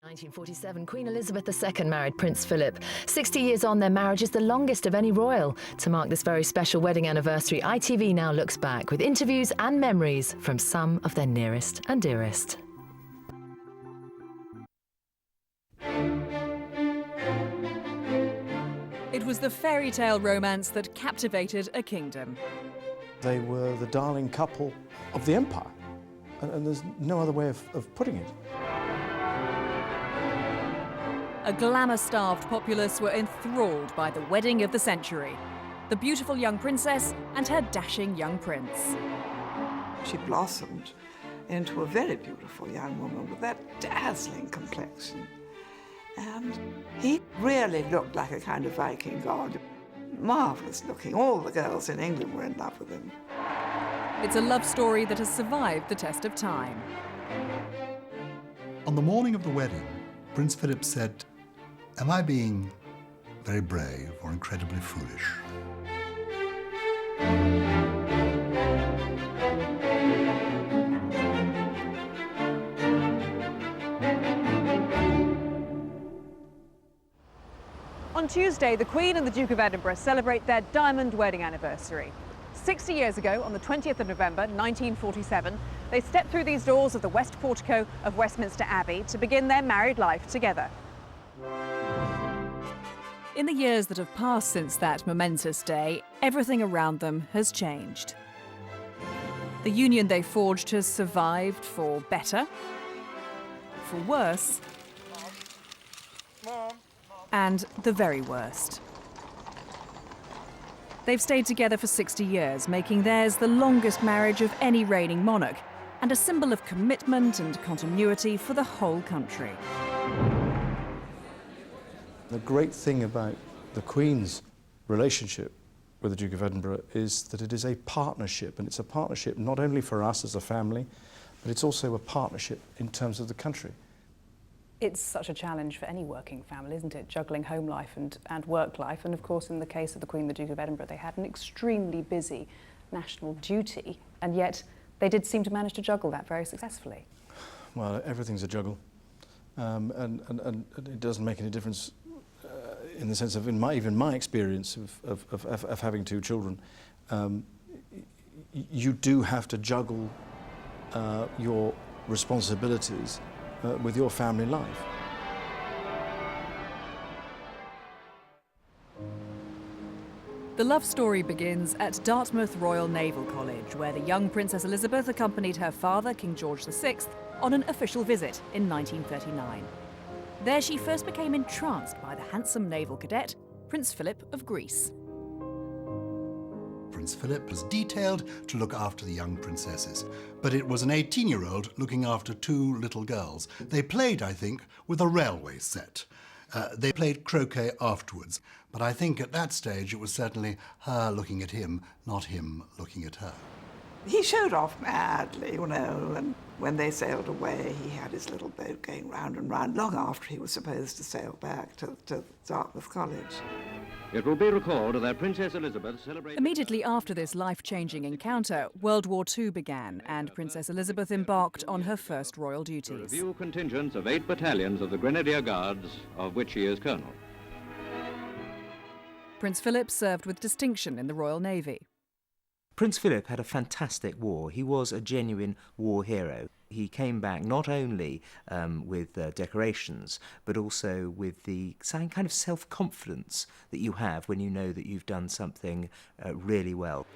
1947, Queen Elizabeth II married Prince Philip. 60 years on, their marriage is the longest of any royal. To mark this very special wedding anniversary, ITV now looks back with interviews and memories from some of their nearest and dearest. It was the fairy tale romance that captivated a kingdom. They were the darling couple of the empire, and there's no other way of putting it. A glamour-starved populace were enthralled by the wedding of the century. The beautiful young princess and her dashing young prince. She blossomed into a very beautiful young woman with that dazzling complexion. And he really looked like a kind of Viking god. Marvellous looking. All the girls in England were in love with him. It's a love story that has survived the test of time. On the morning of the wedding, Prince Philip said, "Am I being very brave or incredibly foolish?" On Tuesday, the Queen and the Duke of Edinburgh celebrate their diamond wedding anniversary. 60 years ago, on the 20th of November 1947, they stepped through these doors of the West Portico of Westminster Abbey to begin their married life together. In the years that have passed since that momentous day, everything around them has changed. The union they forged has survived for better, for worse, and the very worst. They've stayed together for 60 years, making theirs the longest marriage of any reigning monarch, and a symbol of commitment and continuity for the whole country. The great thing about the Queen's relationship with the Duke of Edinburgh is that it is a partnership, and it's a partnership not only for us as a family, but it's also a partnership in terms of the country. It's such a challenge for any working family, isn't it? Juggling home life and work life. And of course, in the case of the Queen and the Duke of Edinburgh, they had an extremely busy national duty, and yet they did seem to manage to juggle that very successfully. Well, everything's a juggle, and it doesn't make any difference in the sense of, even my experience of having two children. You do have to juggle your responsibilities with your family life. The love story begins at Dartmouth Royal Naval College, where the young Princess Elizabeth accompanied her father, King George VI, on an official visit in 1939. There she first became entranced by the handsome naval cadet, Prince Philip of Greece. Prince Philip was detailed to look after the young princesses, but it was an 18-year-old looking after two little girls. They played, I think, with a railway set. They played croquet afterwards, but I think at that stage it was certainly her looking at him, not him looking at her. He showed off madly, you know, and when they sailed away, he had his little boat going round and round, long after he was supposed to sail back to Dartmouth College. It will be recalled that Princess Elizabeth celebrated... Immediately after this life-changing encounter, World War II began, and Princess Elizabeth embarked on her first royal duties. Review contingents of 8 battalions of the Grenadier Guards, of which he is colonel. Prince Philip served with distinction in the Royal Navy. Prince Philip had a fantastic war. He was a genuine war hero. He came back not only with decorations, but also with the kind of self-confidence that you have when you know that you've done something really well.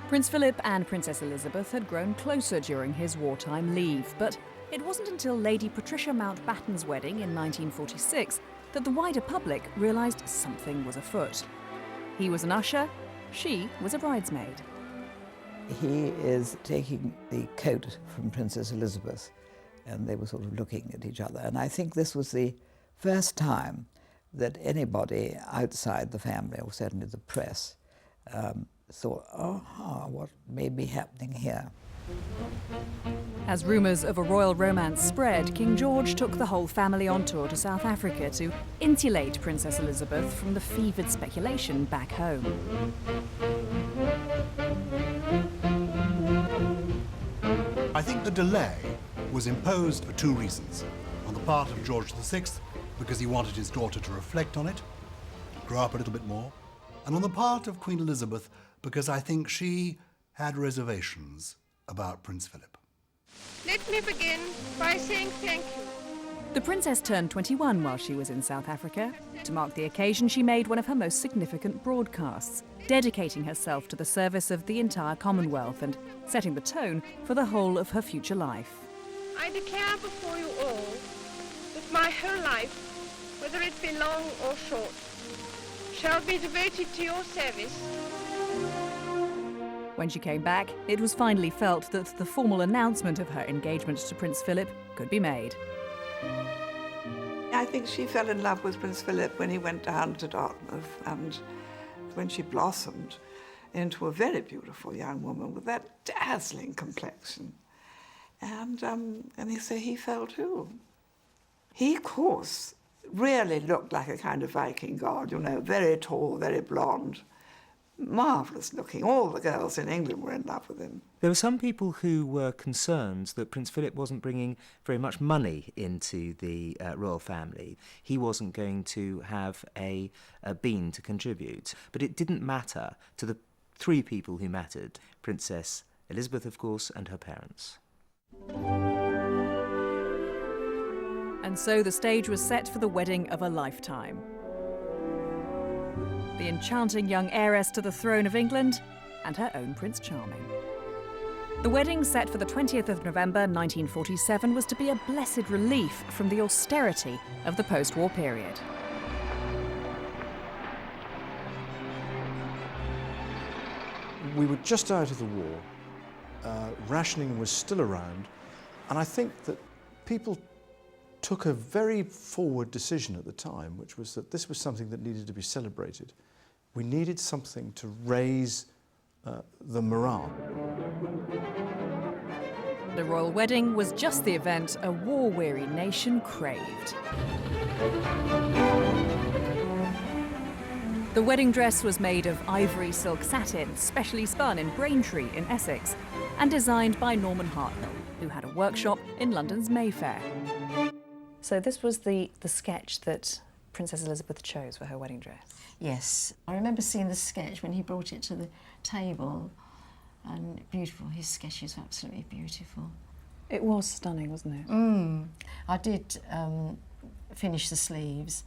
Prince Philip and Princess Elizabeth had grown closer during his wartime leave, but it wasn't until Lady Patricia Mountbatten's wedding in 1946 that the wider public realised something was afoot. He was an usher, she was a bridesmaid. He is taking the coat from Princess Elizabeth, and they were sort of looking at each other. And I think this was the first time that anybody outside the family, or certainly the press, thought, oh, what may be happening here? As rumours of a royal romance spread, King George took the whole family on tour to South Africa to insulate Princess Elizabeth from the fevered speculation back home. I think the delay was imposed for two reasons. On the part of George VI, because he wanted his daughter to reflect on it, grow up a little bit more. And on the part of Queen Elizabeth, because I think she had reservations about Prince Philip. Let me begin by saying thank you. The princess turned 21 while she was in South Africa. To mark the occasion, she made one of her most significant broadcasts, dedicating herself to the service of the entire Commonwealth and setting the tone for the whole of her future life. I declare before you all that my whole life, whether it be long or short, shall be devoted to your service. When she came back, it was finally felt that the formal announcement of her engagement to Prince Philip could be made. I think she fell in love with Prince Philip when he went down to Dartmouth, and when she blossomed into a very beautiful young woman with that dazzling complexion. And so he fell too. He, of course, really looked like a kind of Viking god, you know, very tall, very blonde, marvellous looking. All the girls in England were in love with him. There were some people who were concerned that Prince Philip wasn't bringing very much money into the royal family. He wasn't going to have a bean to contribute. But it didn't matter to the three people who mattered: Princess Elizabeth, of course, and her parents. And so the stage was set for the wedding of a lifetime. The enchanting young heiress to the throne of England and her own Prince Charming. The wedding, set for the 20th of November 1947, was to be a blessed relief from the austerity of the post-war period. We were just out of the war. Rationing was still around, and I think that people took a very forward decision at the time, which was that this was something that needed to be celebrated. We needed something to raise the morale. The royal wedding was just the event a war-weary nation craved. The wedding dress was made of ivory silk satin, specially spun in Braintree in Essex, and designed by Norman Hartnell, who had a workshop in London's Mayfair. So this was the sketch that Princess Elizabeth chose for her wedding dress? Yes. I remember seeing the sketch when he brought it to the table, and beautiful. His sketches were absolutely beautiful. It was stunning, wasn't it? I did finish the sleeves.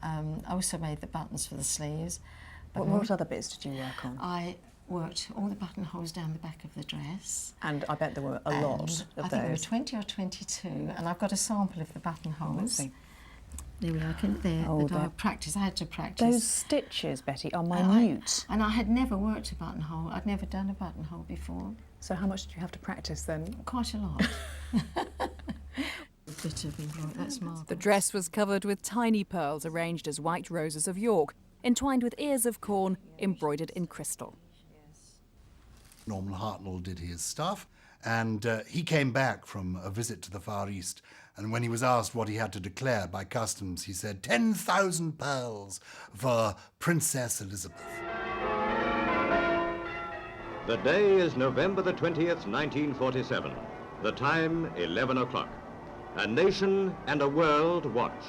I also made the buttons for the sleeves. What other bits did you work on? I worked all the buttonholes down the back of the dress. And I bet there were a lot of those. I think there were 20 or 22, and I've got a sample of the buttonholes. There we are, I practiced. I had to practice. Those stitches, Betty, are minute. And I had never worked a buttonhole. I'd never done a buttonhole before. So how much did you have to practice then? Quite a lot. A bit of embroidery, that's marvellous. The dress was covered with tiny pearls arranged as white roses of York, entwined with ears of corn embroidered in crystal. Norman Hartnell did his stuff, and he came back from a visit to the Far East, and when he was asked what he had to declare by customs, he said 10,000 pearls for Princess Elizabeth. The day is November the 20th, 1947. The time, 11 o'clock. A nation and a world watch.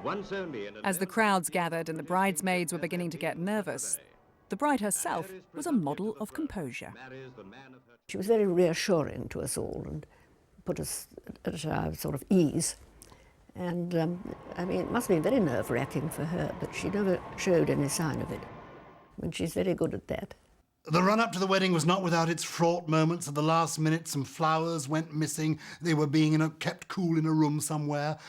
Once only in As the crowds gathered and the bridesmaids were beginning to get nervous, the bride herself was a model of composure. She was very reassuring to us all and put us at our sort of ease. And I mean, it must have been very nerve-wracking for her, but she never showed any sign of it. I mean, she's very good at that. The run-up to the wedding was not without its fraught moments. At the last minute, some flowers went missing. They were being kept cool in a room somewhere.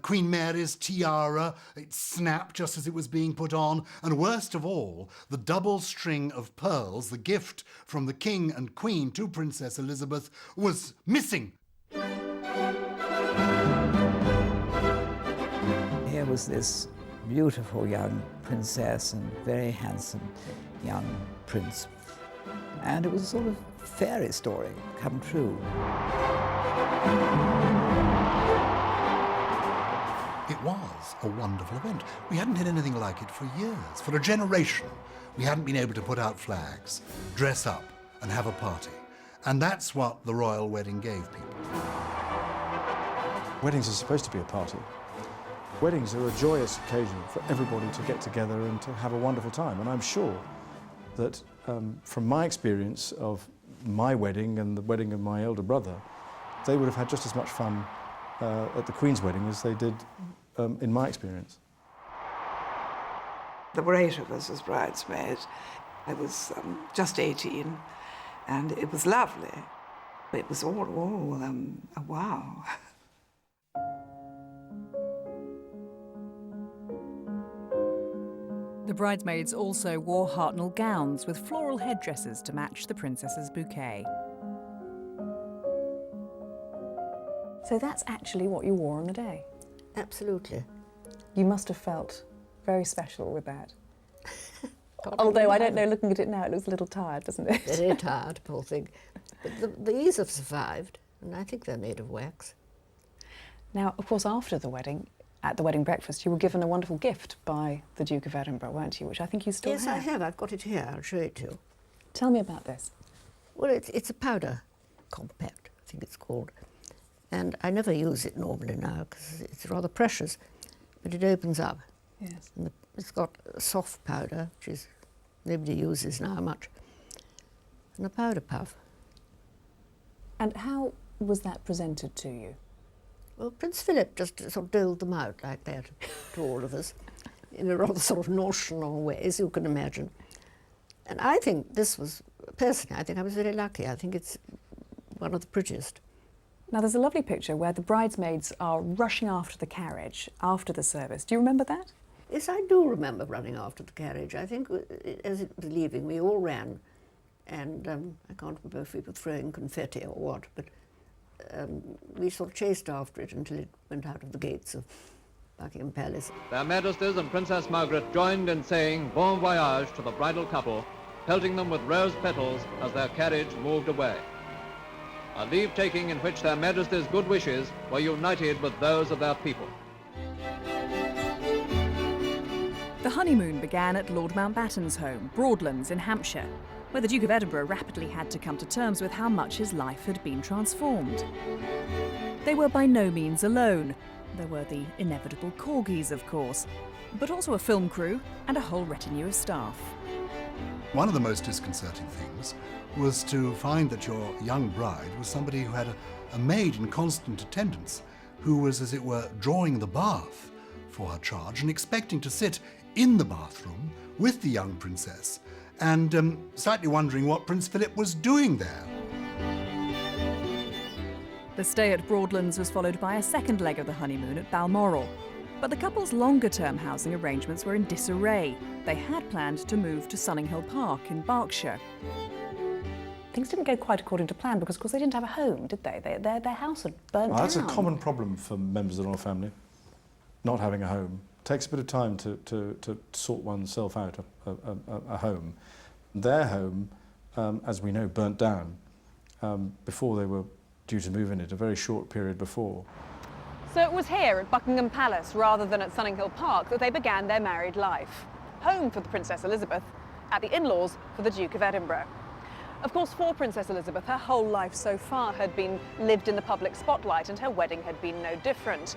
Queen Mary's tiara, it snapped just as it was being put on. And worst of all, the double string of pearls, the gift from the King and Queen to Princess Elizabeth, was missing. Here was this beautiful young princess and very handsome young prince. And it was a sort of fairy story come true. It was a wonderful event. We hadn't had anything like it for years. For a generation, we hadn't been able to put out flags, dress up, and have a party. And that's what the royal wedding gave people. Weddings are supposed to be a party. Weddings are a joyous occasion for everybody to get together and to have a wonderful time. And I'm sure that from my experience of my wedding and the wedding of my elder brother, they would have had just as much fun at the Queen's wedding as they did in my experience. There were 8 of us as bridesmaids. I was just 18, and it was lovely. It was all a wow. The bridesmaids also wore Hartnell gowns with floral headdresses to match the princess's bouquet. So that's actually what you wore on the day? Absolutely. You must have felt very special with that. Although I don't know, looking at it now, it looks a little tired, doesn't it? Very tired, poor thing. But these have survived, and I think they're made of wax. Now, of course, after the wedding, at the wedding breakfast, you were given a wonderful gift by the Duke of Edinburgh, weren't you? Which I think you still have. Yes, I have. I've got it here. I'll show it to you. Tell me about this. Well, it's a powder compact, I think it's called. And I never use it normally now because it's rather precious, but it opens up. Yes. And it's got a soft powder, which is nobody uses now much, and a powder puff. And how was that presented to you? Well, Prince Philip just sort of doled them out like that to all of us in a rather sort of notional way, as you can imagine. And I think this was, personally, I think I was very lucky. I think it's one of the prettiest. Now, there's a lovely picture where the bridesmaids are rushing after the carriage after the service. Do you remember that? Yes, I do remember running after the carriage. I think as it was leaving, we all ran. And I can't remember if we were throwing confetti or what, but we sort of chased after it until it went out of the gates of Buckingham Palace. Their Majesties and Princess Margaret joined in saying bon voyage to the bridal couple, pelting them with rose petals as their carriage moved away. A leave-taking in which their Majesties' good wishes were united with those of their people. The honeymoon began at Lord Mountbatten's home, Broadlands in Hampshire, where the Duke of Edinburgh rapidly had to come to terms with how much his life had been transformed. They were by no means alone. There were the inevitable corgis, of course, but also a film crew and a whole retinue of staff. One of the most disconcerting things was to find that your young bride was somebody who had a maid in constant attendance, who was, as it were, drawing the bath for her charge and expecting to sit in the bathroom with the young princess and slightly wondering what Prince Philip was doing there. The stay at Broadlands was followed by a second leg of the honeymoon at Balmoral. But the couple's longer-term housing arrangements were in disarray. They had planned to move to Sunninghill Park in Berkshire. Things didn't go quite according to plan because, of course, they didn't have a home, did they? Their house had burnt down. That's a common problem for members of the royal family, not having a home. It takes a bit of time to sort oneself out a home. Their home, as we know, burnt down before they were due to move in it, a very short period before. So it was here at Buckingham Palace, rather than at Sunninghill Park, that they began their married life. Home for the Princess Elizabeth, at the in-laws for the Duke of Edinburgh. Of course, for Princess Elizabeth, her whole life so far had been lived in the public spotlight, and her wedding had been no different.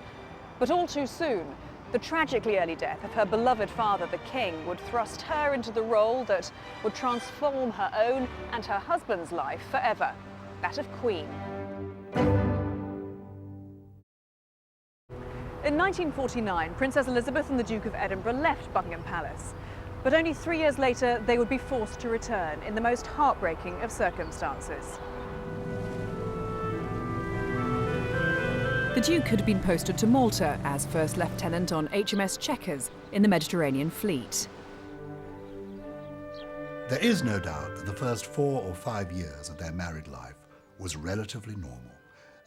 But all too soon, the tragically early death of her beloved father, the King, would thrust her into the role that would transform her own and her husband's life forever, that of Queen. In 1949, Princess Elizabeth and the Duke of Edinburgh left Buckingham Palace. But only 3 years later, they would be forced to return in the most heartbreaking of circumstances. The Duke had been posted to Malta as First Lieutenant on HMS Chequers in the Mediterranean Fleet. There is no doubt that the first 4 or 5 years of their married life was relatively normal.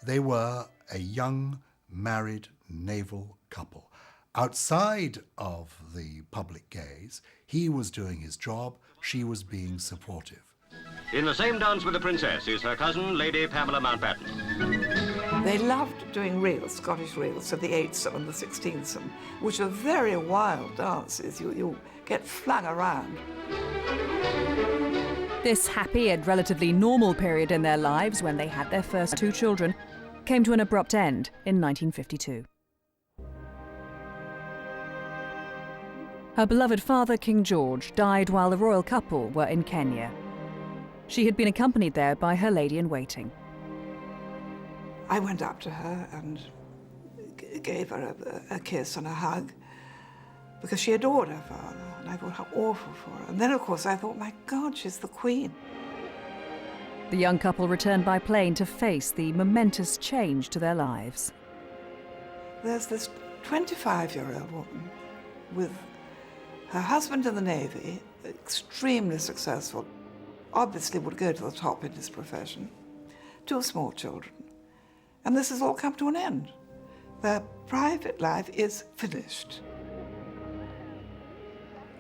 They were a young, married naval couple. Outside of the public gaze, he was doing his job, she was being supportive. In the same dance with the princess is her cousin, Lady Pamela Mountbatten. They loved doing reels, Scottish reels, so the 8thsome and the 16thsome, which are very wild dances. You get flung around. This happy and relatively normal period in their lives, when they had their first 2 children, came to an abrupt end in 1952. Her beloved father, King George, died while the royal couple were in Kenya. She had been accompanied there by her lady-in-waiting. I went up to her and gave her a kiss and a hug because she adored her father, and I thought how awful for her. And then, of course, I thought, my God, she's the Queen. The young couple returned by plane to face the momentous change to their lives. There's this 25-year-old woman with her husband in the Navy, extremely successful, obviously would go to the top in his profession, 2 small children. And this has all come to an end. Their private life is finished.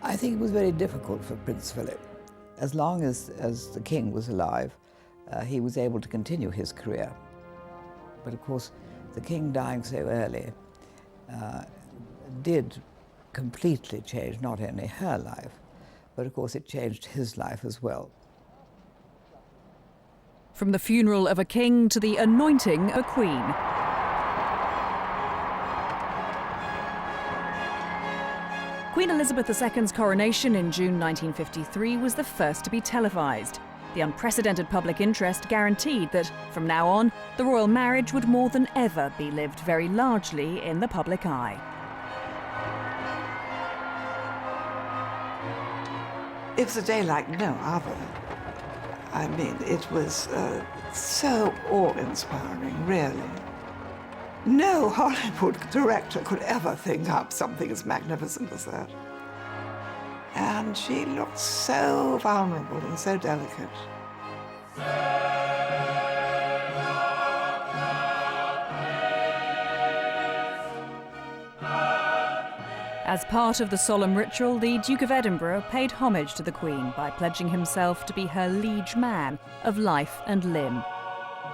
I think it was very difficult for Prince Philip. As long as the king was alive, he was able to continue his career. But of course, the king dying so early did completely change not only her life, but of course it changed his life as well. From the funeral of a king to the anointing of a queen. Queen Elizabeth II's coronation in June 1953 was the first to be televised. The unprecedented public interest guaranteed that, from now on, the royal marriage would more than ever be lived very largely in the public eye. It was a day like no other. I mean, it was so awe-inspiring, really. No Hollywood director could ever think up something as magnificent as that. And she looked so vulnerable and so delicate. As part of the solemn ritual, the Duke of Edinburgh paid homage to the Queen by pledging himself to be her liege man of life and limb.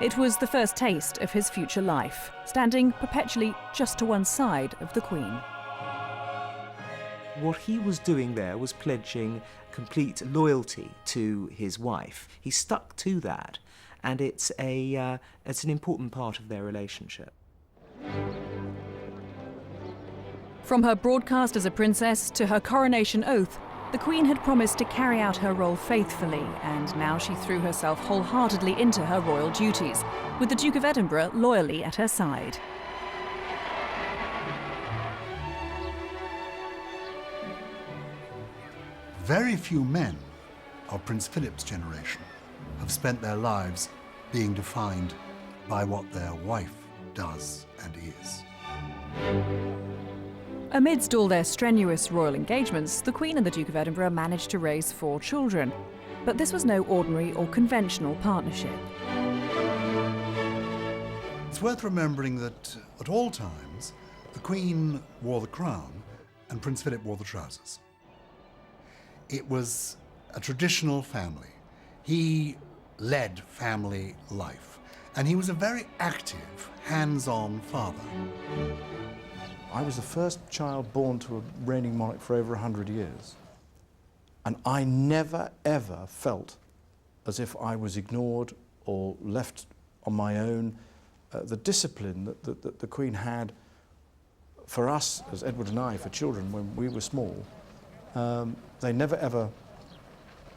It was the first taste of his future life, standing perpetually just to one side of the Queen. What he was doing there was pledging complete loyalty to his wife. He stuck to that, and it's an important part of their relationship. From her broadcast as a princess to her coronation oath, the Queen had promised to carry out her role faithfully, and now she threw herself wholeheartedly into her royal duties, with the Duke of Edinburgh loyally at her side. Very few men of Prince Philip's generation have spent their lives being defined by what their wife does and is. Amidst all their strenuous royal engagements, the Queen and the Duke of Edinburgh managed to raise 4 children. But this was no ordinary or conventional partnership. It's worth remembering that at all times, the Queen wore the crown and Prince Philip wore the trousers. It was a traditional family. He led family life, and he was a very active, hands-on father. I was the first child born to a reigning monarch for over 100 years. And I never, ever felt as if I was ignored or left on my own. The discipline that the Queen had for us, as Edward and I, for children when we were small, they never, ever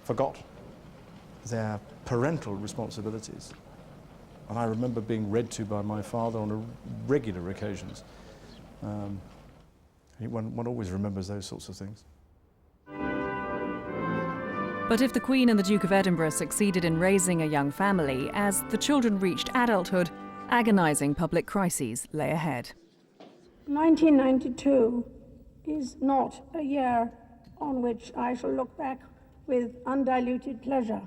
forgot their parental responsibilities. And I remember being read to by my father on regular occasions. One always remembers those sorts of things. But if the Queen and the Duke of Edinburgh succeeded in raising a young family, as the children reached adulthood, agonising public crises lay ahead. 1992 is not a year on which I shall look back with undiluted pleasure.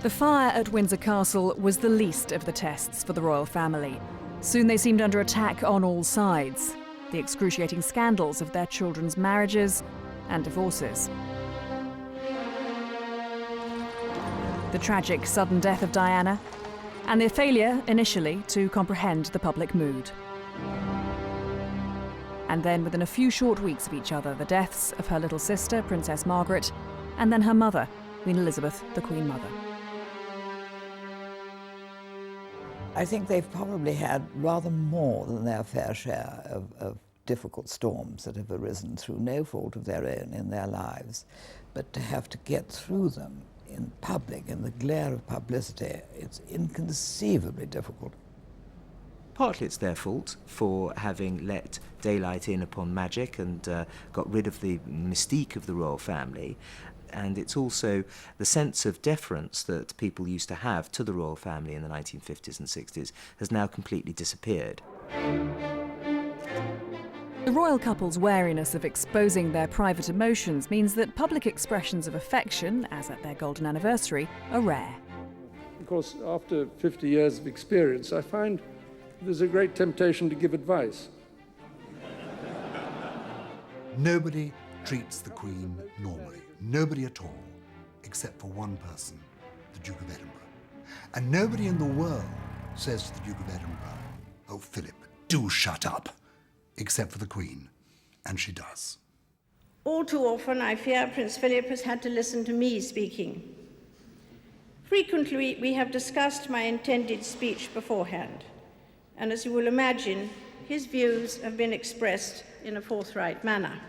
The fire at Windsor Castle was the least of the tests for the royal family. Soon they seemed under attack on all sides. The excruciating scandals of their children's marriages and divorces. The tragic sudden death of Diana, and their failure, initially, to comprehend the public mood. And then, within a few short weeks of each other, the deaths of her little sister, Princess Margaret, and then her mother, Queen Elizabeth, the Queen Mother. I think they've probably had rather more than their fair share of difficult storms that have arisen through no fault of their own in their lives. But to have to get through them in public, in the glare of publicity, it's inconceivably difficult. Partly it's their fault for having let daylight in upon magic and got rid of the mystique of the royal family. And it's also the sense of deference that people used to have to the royal family in the 1950s and 60s has now completely disappeared. The royal couple's wariness of exposing their private emotions means that public expressions of affection, as at their golden anniversary, are rare. Of course, after 50 years of experience, I find there's a great temptation to give advice. Nobody treats the Queen normally. Nobody at all, except for one person, the Duke of Edinburgh. And nobody in the world says to the Duke of Edinburgh, "Oh, Philip, do shut up," except for the Queen, and she does. All too often, I fear Prince Philip has had to listen to me speaking. Frequently, we have discussed my intended speech beforehand, and as you will imagine, his views have been expressed in a forthright manner.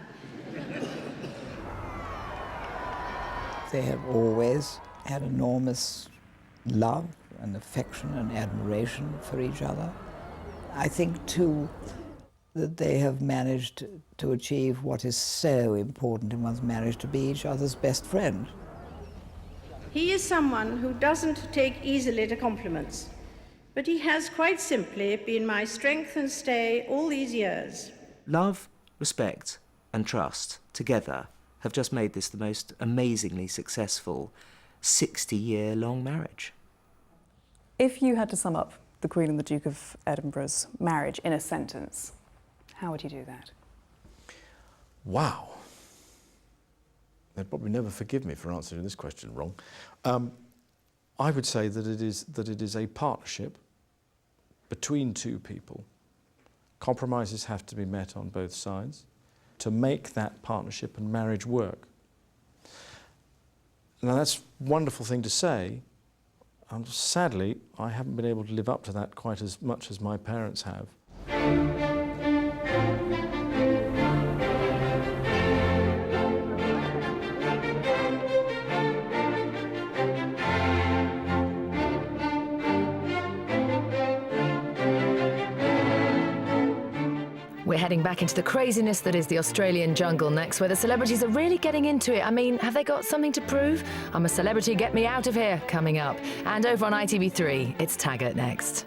They have always had enormous love and affection and admiration for each other. I think, too, that they have managed to achieve what is so important in one's marriage, to be each other's best friend. He is someone who doesn't take easily to compliments, but he has quite simply been my strength and stay all these years. Love, respect and trust together have just made this the most amazingly successful 60-year-long marriage. If you had to sum up the Queen and the Duke of Edinburgh's marriage in a sentence, how would you do that? Wow. They'd probably never forgive me for answering this question wrong. I would say that it is a partnership between two people. Compromises have to be met on both sides to make that partnership and marriage work. Now that's a wonderful thing to say, and sadly I haven't been able to live up to that quite as much as my parents have. We're heading back into the craziness that is the Australian jungle next, where the celebrities are really getting into it. I mean, have they got something to prove? I'm a Celebrity, Get Me Out of Here coming up. And over on ITV3, it's Taggart next.